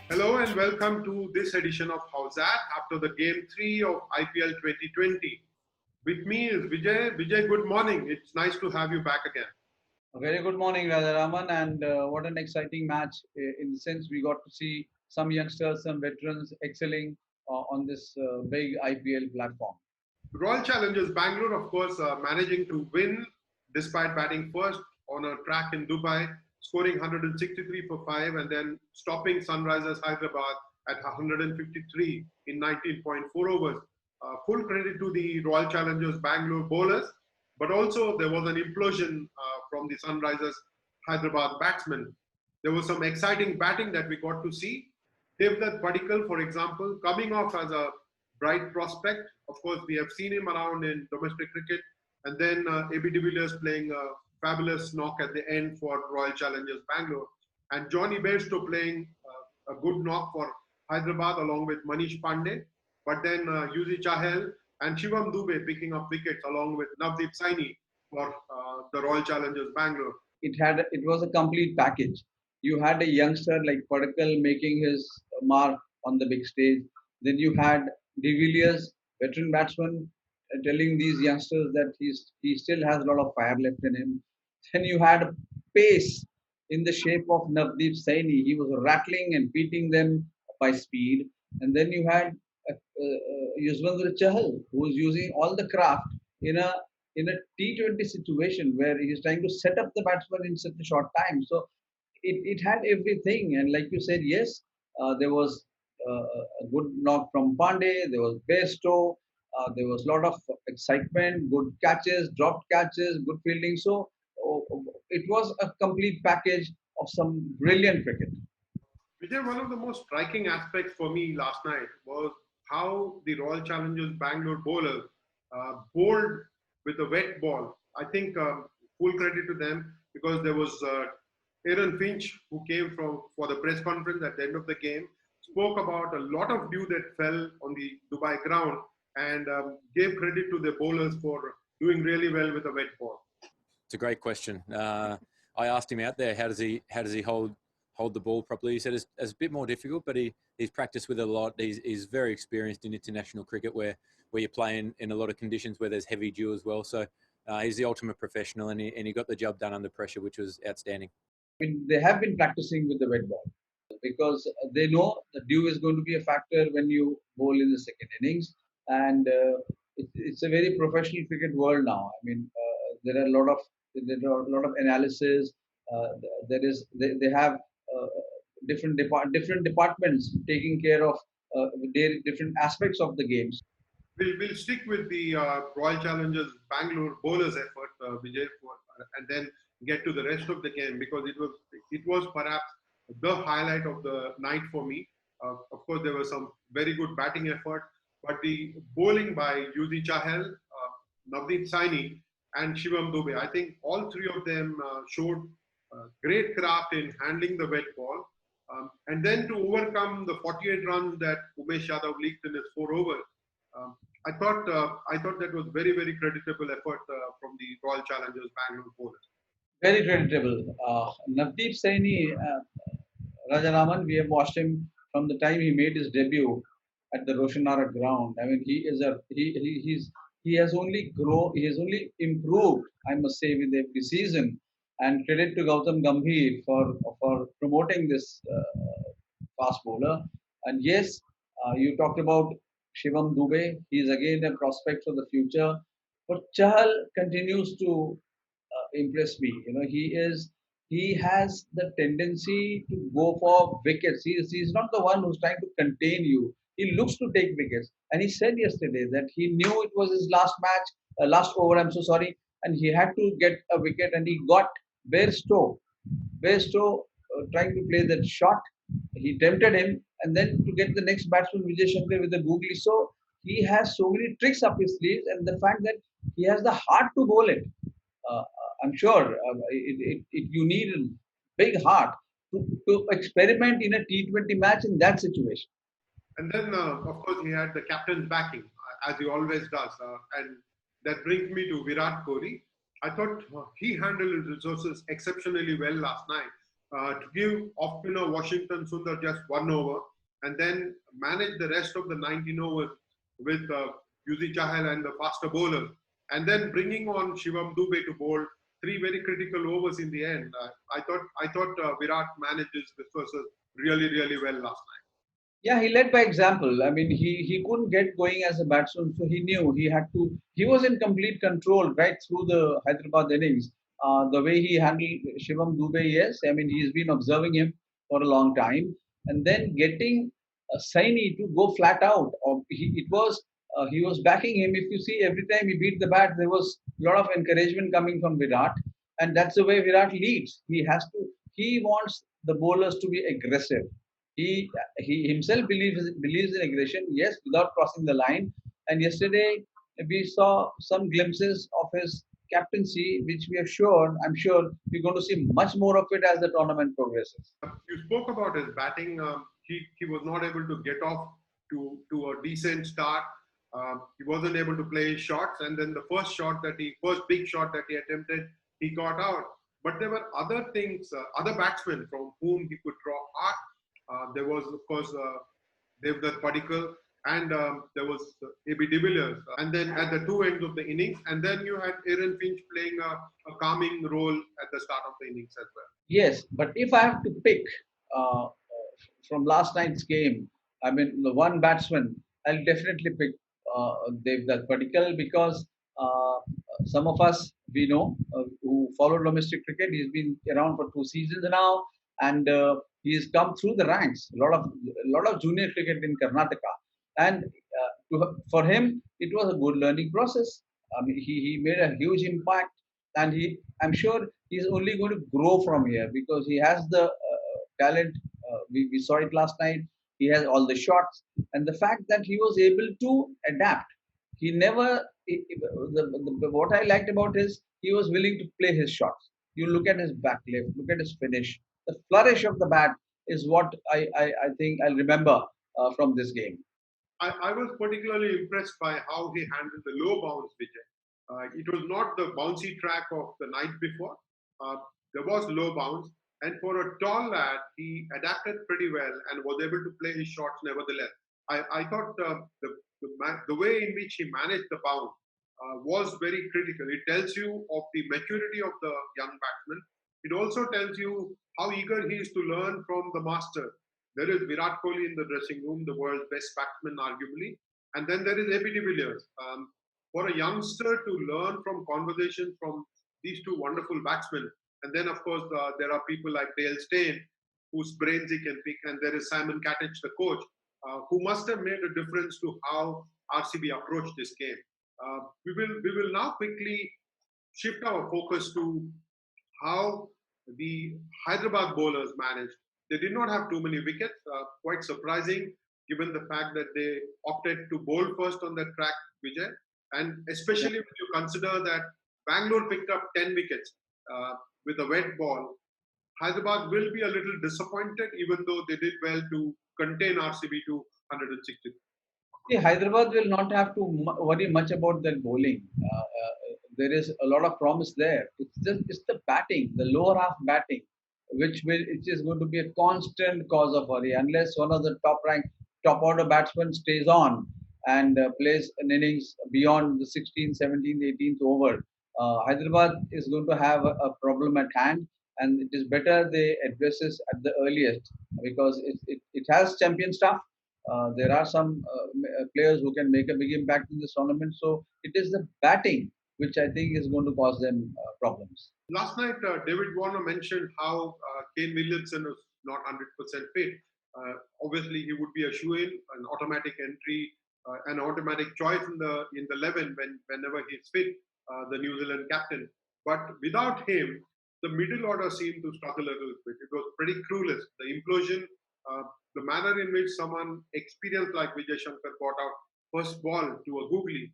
Hello and welcome to this edition of Howzzat after the Game 3 of IPL 2020. With me is Vijay. Vijay, good morning. It's nice to have you back again. A very good morning, Rajaraman, and what an exciting match in the sense we got to see some youngsters, some veterans excelling on this big IPL platform. Royal Challengers Bangalore, of course, managing to win despite batting first on a track in Dubai, scoring 163 for 5 and then stopping Sunrisers Hyderabad at 153 in 19.4 overs. Full credit to the Royal Challengers Bangalore bowlers, but also there was an implosion from the Sunrisers Hyderabad batsmen. There was some exciting batting that we got to see. Devdutt Padikkal, for example, coming off as a bright prospect. Of course, we have seen him around in domestic cricket. And then AB de Villiers playing a fabulous knock at the end for Royal Challengers Bangalore. And Johnny Bairstow playing a good knock for Hyderabad along with Manish Pandey. But then Chahal and Shivam Dube picking up wickets along with Navdeep Saini for the Royal Challengers Bangalore. It was a complete package. You had a youngster like Padikkal making his mark on the big stage. Then you had de Villiers, veteran batsman, telling these youngsters that he still has a lot of fire left in him. Then you had pace in the shape of Navdeep Saini. He was rattling and beating them by speed. And then you had Yuzvendra Chahal, who was using all the craft in a T20 situation where he's trying to set up the batsman in such a short time. So it had everything. And like you said, yes, there was a good knock from Pandey, there was Bairstow, there was a lot of excitement, good catches, dropped catches, good fielding. So it was a complete package of some brilliant cricket. Vijay, one of the most striking aspects for me last night was how the Royal Challengers Bangalore bowlers bowled with a wet ball. I think full credit to them because there was Aaron Finch who came for the press conference at the end of the game, spoke about a lot of dew that fell on the Dubai ground and gave credit to the bowlers for doing really well with a wet ball. It's a great question. I asked him out there, how does he hold the ball properly? He said it's a bit more difficult, but he's practiced with it a lot. He's very experienced in international cricket where you're playing in a lot of conditions where there's heavy dew as well. So he's the ultimate professional and he got the job done under pressure, which was outstanding. I mean, they have been practicing with the wet ball because they know the dew is going to be a factor when you bowl in the second innings. And it's a very professional cricket world now. I mean, there are a lot of analysis. They have different departments taking care of different aspects of the games. We'll stick with the Royal Challengers Bangalore bowlers effort, Vijay, and then get to the rest of the game because it was perhaps the highlight of the night for me. Of course, there was some very good batting effort, but the bowling by Yuzvendra Chahal, Navdeep Saini, and Shivam Dube, I think all three of them showed great craft in handling the wet ball. And then to overcome the 48 runs that Umesh Yadav leaked in his 4 overs, I thought that was very, very creditable effort from the Royal Challengers Bangalore bowlers. Very creditable. Navdeep Saini, Rajaraman, we have watched him from the time he made his debut at the Roshanara ground. I mean, he has only improved, I must say, with every season. And credit to Gautam Gambhir for promoting this fast bowler. And yes, you talked about Shivam Dube. He is again a prospect for the future. But Chahal continues to impress me. You know, he has the tendency to go for wickets. He's not the one who's trying to contain you. He looks to take wickets. And he said yesterday that he knew it was his last match, last over, I'm so sorry, and he had to get a wicket and he got Bairstow trying to play that shot. He tempted him and then to get the next batsman, Vijay Shankar, with a googly. So he has so many tricks up his sleeves, and the fact that he has the heart to bowl it. I'm sure you need a big heart to experiment in a T20 match in that situation. And then, of course, he had the captain's backing, as he always does. And that brings me to Virat Kohli. I thought he handled his resources exceptionally well last night. To give off-spinner Washington Sundar just 1 over and then manage the rest of the 19 overs with Yuzi Chahal and the faster bowlers. And then bringing on Shivam Dube to bowl three very critical overs in the end. I thought Virat managed his resources really, really well last night. Yeah, he led by example. I mean, he couldn't get going as a batsman, so he knew he had to. He was in complete control right through the Hyderabad innings. The way he handled Shivam Dube, yes, I mean he's been observing him for a long time, and then getting Saini to go flat out. Or he was backing him. If you see, every time he beat the bat, there was a lot of encouragement coming from Virat, and that's the way Virat leads. He has to. He wants the bowlers to be aggressive. He himself believes in aggression, yes, without crossing the line. And yesterday we saw some glimpses of his captaincy, which I'm sure we're going to see much more of it as the tournament progresses. You spoke about his batting. He was not able to get off to a decent start. He wasn't able to play his shots, and then the first big shot that he attempted, he got out. But there were other things, other batsmen from whom he could draw hard. There was, of course, Devdutt Padikkal, and there was A.B. de Villiers. And then at the two ends of the innings, and then you had Aaron Finch playing a calming role at the start of the innings as well. Yes, but if I have to pick uh, from last night's game, I mean, the one batsman, I'll definitely pick Devdutt Padikkal because some of us we know who follow domestic cricket. He's been around for 2 seasons now, and he's come through the ranks. A lot of junior cricket in Karnataka, and for him, it was a good learning process. I mean, he made a huge impact, and I'm sure he's only going to grow from here because he has the talent. We saw it last night. He has all the shots, and the fact that he was able to adapt. He never. What I liked about his, he was willing to play his shots. You look at his back lift, look at his finish. The flourish of the bat is what I think I'll remember from this game. I was particularly impressed by how he handled the low bounce, Vijay. It was not the bouncy track of the night before. Uh, there was low bounce, and for a tall lad, he adapted pretty well and was able to play his shots nevertheless. I thought the way in which he managed the bounce was very critical. It tells you of the maturity of the young batsman. It also tells you how eager he is to learn from the master. There is Virat Kohli in the dressing room, the world's best batsman, arguably. And then there is A.B. de Villiers. For a youngster to learn from conversations from these two wonderful batsmen, and then, of course, there are people like Dale Steyn, whose brains he can pick, and there is Simon Katich, the coach, who must have made a difference to how RCB approached this game. We will now quickly shift our focus to how the Hyderabad bowlers managed. They did not have too many wickets, quite surprising given the fact that they opted to bowl first on the track, Vijay. And especially when you consider that Bangalore picked up 10 wickets with a wet ball, Hyderabad will be a little disappointed, even though they did well to contain RCB to 160. See, Hyderabad will not have to worry much about their bowling. There is a lot of promise there. It's the batting, the lower half batting, which is going to be a constant cause of worry unless one of the top order batsmen stays on and plays an innings beyond the 16th, 17th, 18th over. Hyderabad is going to have a problem at hand, and it is better they address this at the earliest because it has champion stuff. There are some players who can make a big impact in this tournament. So it is the batting which I think is going to cause them problems. Last night, David Warner mentioned how Kane Williamson is not 100% fit. Obviously, he would be a shoe-in, an automatic entry, an automatic choice in the 11 whenever he's fit, the New Zealand captain. But without him, the middle order seemed to struggle a little bit. It was pretty clueless. The implosion, the manner in which someone experienced like Vijay Shankar got out, first ball to a googly,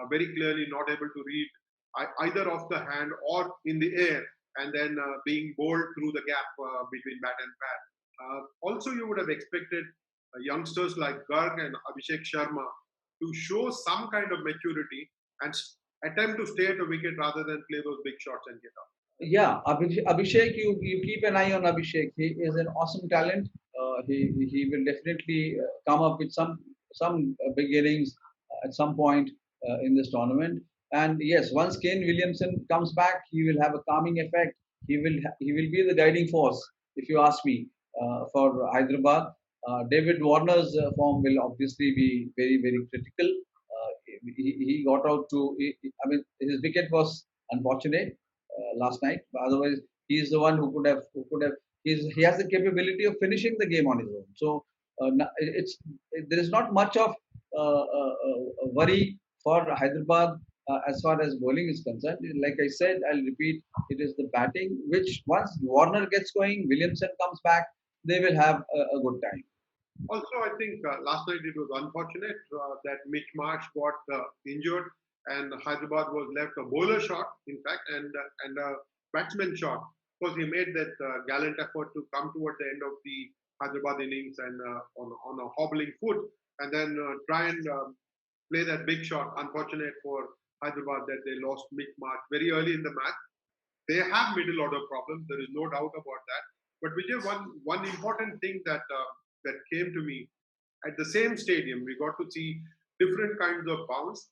very clearly not able to read either off the hand or in the air, and then being bowled through the gap between bat and pad. Also, you would have expected youngsters like Garg and Abhishek Sharma to show some kind of maturity and attempt to stay at the wicket rather than play those big shots and get out. Yeah, Abhishek, you keep an eye on Abhishek. He is an awesome talent. He will definitely come up with some big innings at some point in this tournament. And yes, once Kane Williamson comes back, he will have a calming effect. He will be the guiding force, if you ask me, for Hyderabad. David Warner's form will obviously be very critical. He got out to. I mean, his wicket was unfortunate last night. But otherwise, he's the one who could have. He has the capability of finishing the game on his own. So there is not much of worry for Hyderabad as far as bowling is concerned. Like I said, I'll repeat, it is the batting which once Warner gets going, Williamson comes back, they will have a good time. Also, I think last night it was unfortunate that Mitch Marsh got injured and Hyderabad was left a bowler shot, in fact, and a batsman shot. Because he made that gallant effort to come towards the end of the Hyderabad innings and on a hobbling foot, and then try and play that big shot. Unfortunate for Hyderabad that they lost Mitch Marsh very early in the match. They have middle order problems. There is no doubt about that. But Vijay, one important thing that that came to me at the same stadium, we got to see different kinds of bounce.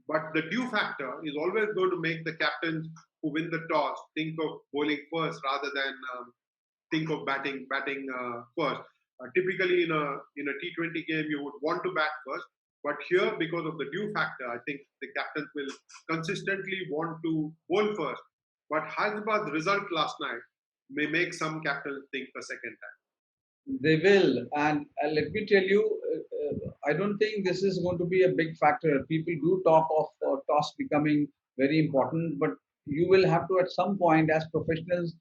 But the due factor is always going to make the captains who win the toss think of bowling first rather than think of batting first. Typically, in a T20 game, you would want to bat first. But here, because of the due factor, I think the captains will consistently want to bowl first. But Hyderabad's result last night may make some captains think a second time. They will, and let me tell you, I don't think this is going to be a big factor. People do talk of toss becoming very important, but you will have to, at some point, as professionals,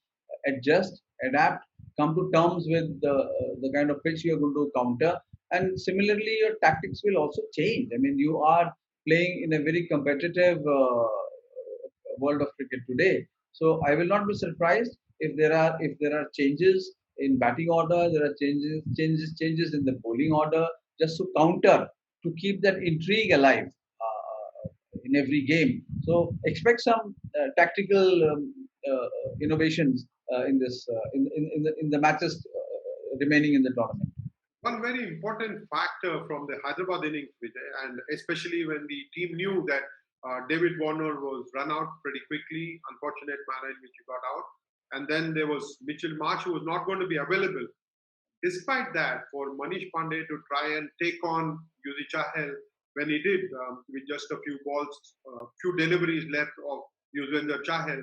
adjust, adapt, come to terms with the kind of pitch you're going to counter, and similarly, your tactics will also change. I mean, you are playing in a very competitive world of cricket today, so I will not be surprised if there are changes in batting order, there are changes in the bowling order, just to counter, to keep that intrigue alive in every game. So expect some tactical innovations in this in the matches remaining in the tournament. One very important factor from the Hyderabad innings, Vijay, and especially when the team knew that David Warner was run out pretty quickly, unfortunate manner in which he got out, and then there was Mitchell Marsh who was not going to be available. Despite that, for Manish Pandey to try and take on Chahal when he did, with just a few balls, few deliveries left of Yuzvendra Chahal,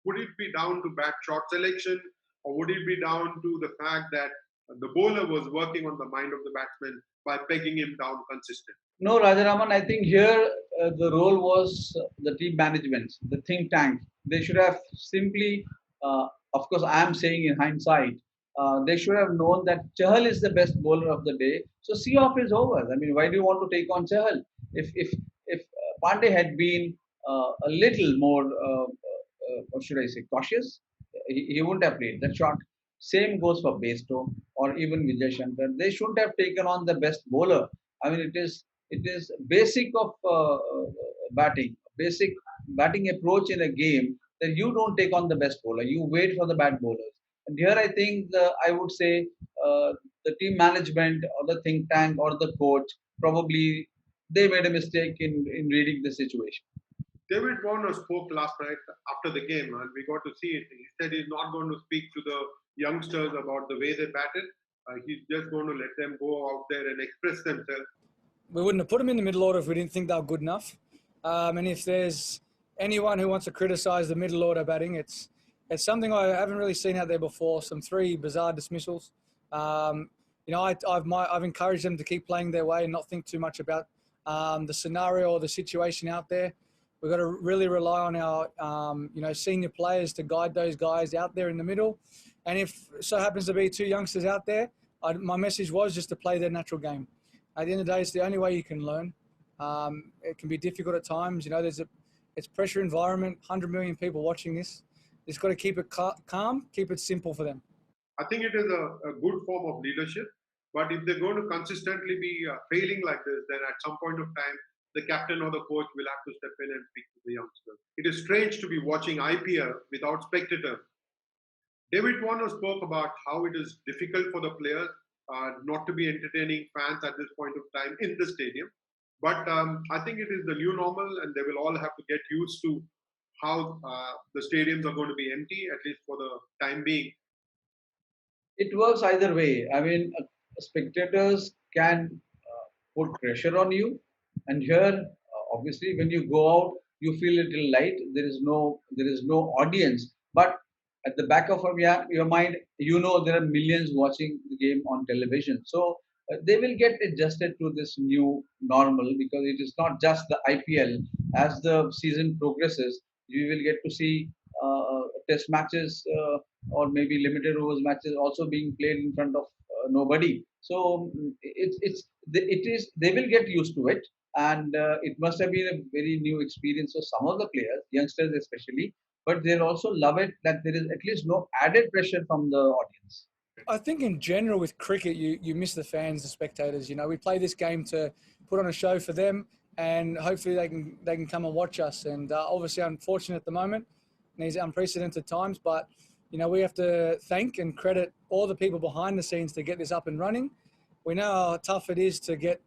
would it be down to bad shot selection, or would it be down to the fact that the bowler was working on the mind of the batsman by pegging him down consistently? No, Rajaraman, I think here the role was the team management, the think tank. They should have simply, of course, I am saying in hindsight, they should have known that Chahal is the best bowler of the day. So see off his overs. I mean, why do you want to take on Chahal? If Pandey had been a little more, what should I say, cautious, he wouldn't have played that shot. Same goes for Bairstow or even Vijay Shankar. They shouldn't have taken on the best bowler. I mean, it is basic of basic batting approach in a game that you don't take on the best bowler. You wait for the bad bowlers. And here I think I would say the team management or the think tank or the coach probably they made a mistake in reading the situation. David Warner spoke last night after the game, and we got to see it. He said he's not going to speak to the youngsters about the way they batted. He's just going to let them go out there and express themselves. We wouldn't have put them in the middle order if we didn't think they were good enough. And if there's anyone who wants to criticise the middle order batting, it's something I haven't really seen out there before. Some three bizarre dismissals. I've encouraged them to keep playing their way and not think too much about the scenario or the situation out there. We've got to really rely on our senior players to guide those guys out there in the middle. And if so happens to be two youngsters out there, my message was just to play their natural game. At the end of the day, it's the only way you can learn. It can be difficult at times. You know, it's pressure environment, 100 million people watching this. Just got to keep it calm, keep it simple for them. I think it is a good form of leadership. But if they're going to consistently be failing like this, then at some point of time, the captain or the coach will have to step in and speak to the youngsters. It is strange to be watching IPL without spectators. David Warner spoke about how it is difficult for the players not to be entertaining fans at this point of time in the stadium. But I think it is the new normal, and they will all have to get used to how the stadiums are going to be empty, at least for the time being. It works either way. I mean, spectators can put pressure on you, and here, obviously, when you go out, you feel a little light. There is no audience, but at the back of your mind, you know there are millions watching the game on television. So they will get adjusted to this new normal because it is not just the IPL. As the season progresses, you will get to see test matches or maybe limited overs matches also being played in front of nobody. So it is they will get used to it, and it must have been a very new experience for some of the players, youngsters especially. But they also love it that there is at least no added pressure from the audience. I think in general with cricket, you miss the fans, the spectators. You know, we play this game to put on a show for them, and hopefully they can come and watch us. And obviously, unfortunate at the moment in these unprecedented times, but you know we have to thank and credit all the people behind the scenes to get this up and running. We know how tough it is to get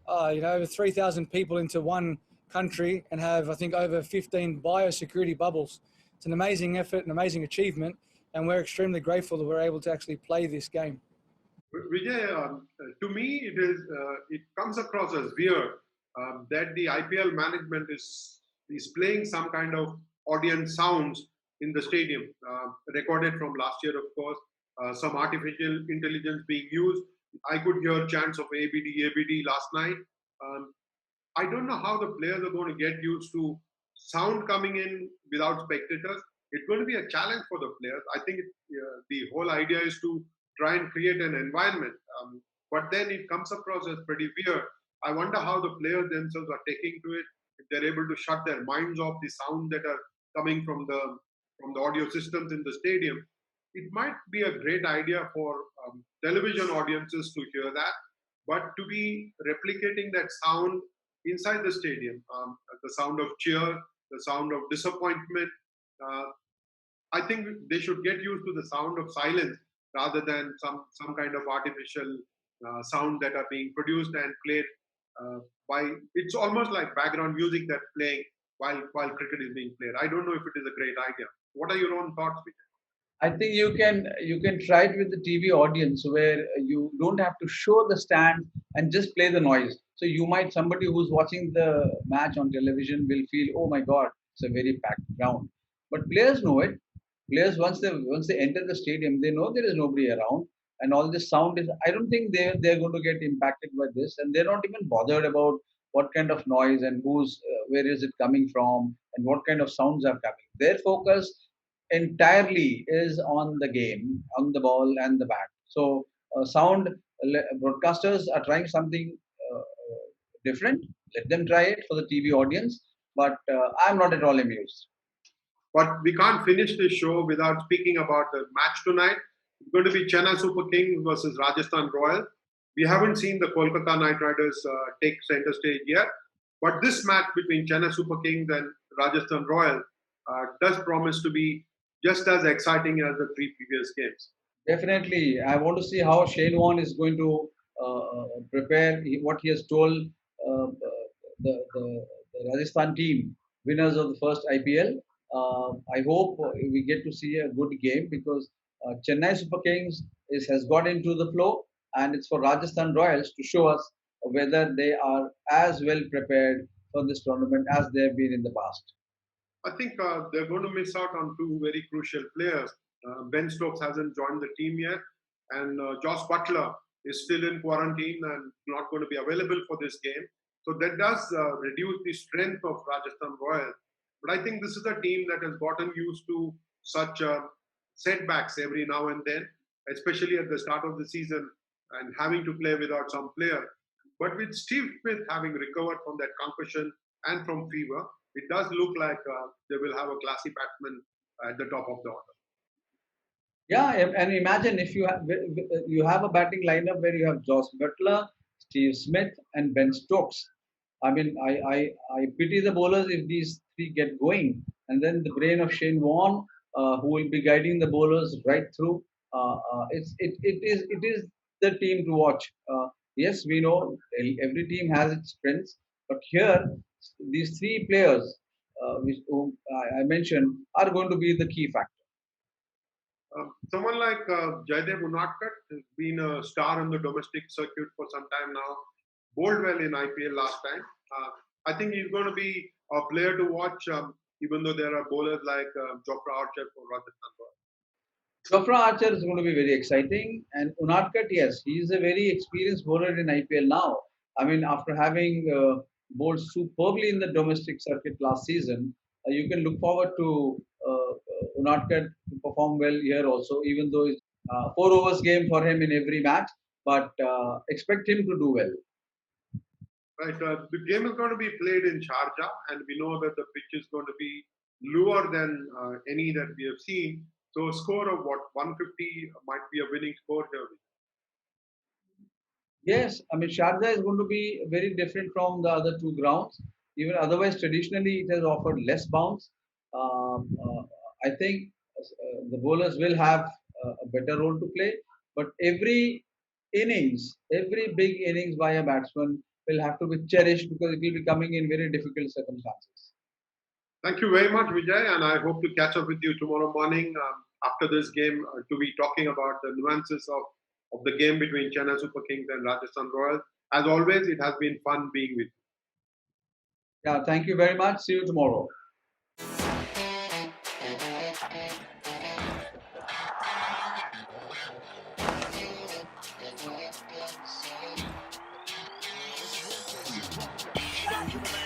over 3,000 people into one country and have I think over 15 biosecurity bubbles. It's an amazing effort, an amazing achievement, and we're extremely grateful that we're able to actually play this game. Vijay, to me, it comes across as weird that the IPL management is playing some kind of audience sounds in the stadium, recorded from last year, of course. Some artificial intelligence being used. I could hear chants of ABD, ABD last night. Um, I don't know how the players are going to get used to sound coming in without spectators. It's going to be a challenge for the players. I think the whole idea is to try and create an environment. But then it comes across as pretty weird. I wonder how the players themselves are taking to it. If they're able to shut their minds off the sound that are coming from the audio systems in the stadium. It might be a great idea for television audiences to hear that, but to be replicating that sound inside the stadium, the sound of cheer, the sound of disappointment. Uh, I think they should get used to the sound of silence rather than some kind of artificial sound that are being produced and played by. It's almost like background music that's playing while cricket is being played. I don't know if it is a great idea. What are your own thoughts, Vijay? I think you can try it with the TV audience where you don't have to show the stand and just play the noise. So you might somebody who's watching the match on television will feel, oh my God, it's a very packed ground. But players know it. Players once they enter the stadium, they know there is nobody around, and all this sound is. I don't think they're going to get impacted by this, and they're not even bothered about what kind of noise and where is it coming from and what kind of sounds are coming. Their focus entirely is on the game, on the ball and the bat. So, sound broadcasters are trying something different. Let them try it for the TV audience, but I'm not at all amused. But we can't finish this show without speaking about the match tonight. It's going to be Chennai Super Kings versus Rajasthan Royals. We haven't seen the Kolkata Knight Riders take center stage yet, but this match between Chennai Super Kings and Rajasthan Royals does promise to be just as exciting as the three previous games. Definitely, I want to see how Shane Warne is going to prepare what he has told the Rajasthan team, winners of the first IPL. I hope we get to see a good game because Chennai Super Kings has got into the flow, and it's for Rajasthan Royals to show us whether they are as well prepared for this tournament as they have been in the past. I think they're going to miss out on two very crucial players. Ben Stokes hasn't joined the team yet, and Josh Butler is still in quarantine and not going to be available for this game. So that does reduce the strength of Rajasthan Royals. But I think this is a team that has gotten used to such setbacks every now and then, especially at the start of the season and having to play without some player. But with Steve Smith having recovered from that concussion and from fever, it does look like they will have a classy batsman at the top of the order. Yeah, and imagine if you have a batting lineup where you have Josh Butler, Steve Smith, and Ben Stokes. I mean, I pity the bowlers if these three get going, and then the brain of Shane Warne, who will be guiding the bowlers right through. It is the team to watch. Yes, we know every team has its strengths, but here these three players, whom I mentioned, are going to be the key factor. Someone like Jaydev Unadkat has been a star on the domestic circuit for some time now. Bowled well in IPL last time. I think he's going to be a player to watch, even though there are bowlers like Jofra Archer for Rajasthan. Jofra Archer is going to be very exciting, and Unadkat, yes, he is a very experienced bowler in IPL now. I mean, after having bowled superbly in the domestic circuit last season, you can look forward to Unadkat to perform well here also, even though it's 4 overs game for him in every match, but expect him to do well. Right, the game is going to be played in Sharjah, and we know that the pitch is going to be lower than any that we have seen. So, a score of what 150 might be a winning score here. Yes, I mean Sharjah is going to be very different from the other two grounds. Even otherwise, traditionally it has offered less bounce. I think the bowlers will have a better role to play, but every innings, every big innings by a batsman will have to be cherished because it will be coming in very difficult circumstances. Thank you very much, Vijay, and I hope to catch up with you tomorrow morning after this game to be talking about the nuances of the game between Chennai Super Kings and Rajasthan Royals. As always, it has been fun being with you. Yeah, thank you very much. See you tomorrow. Thank you.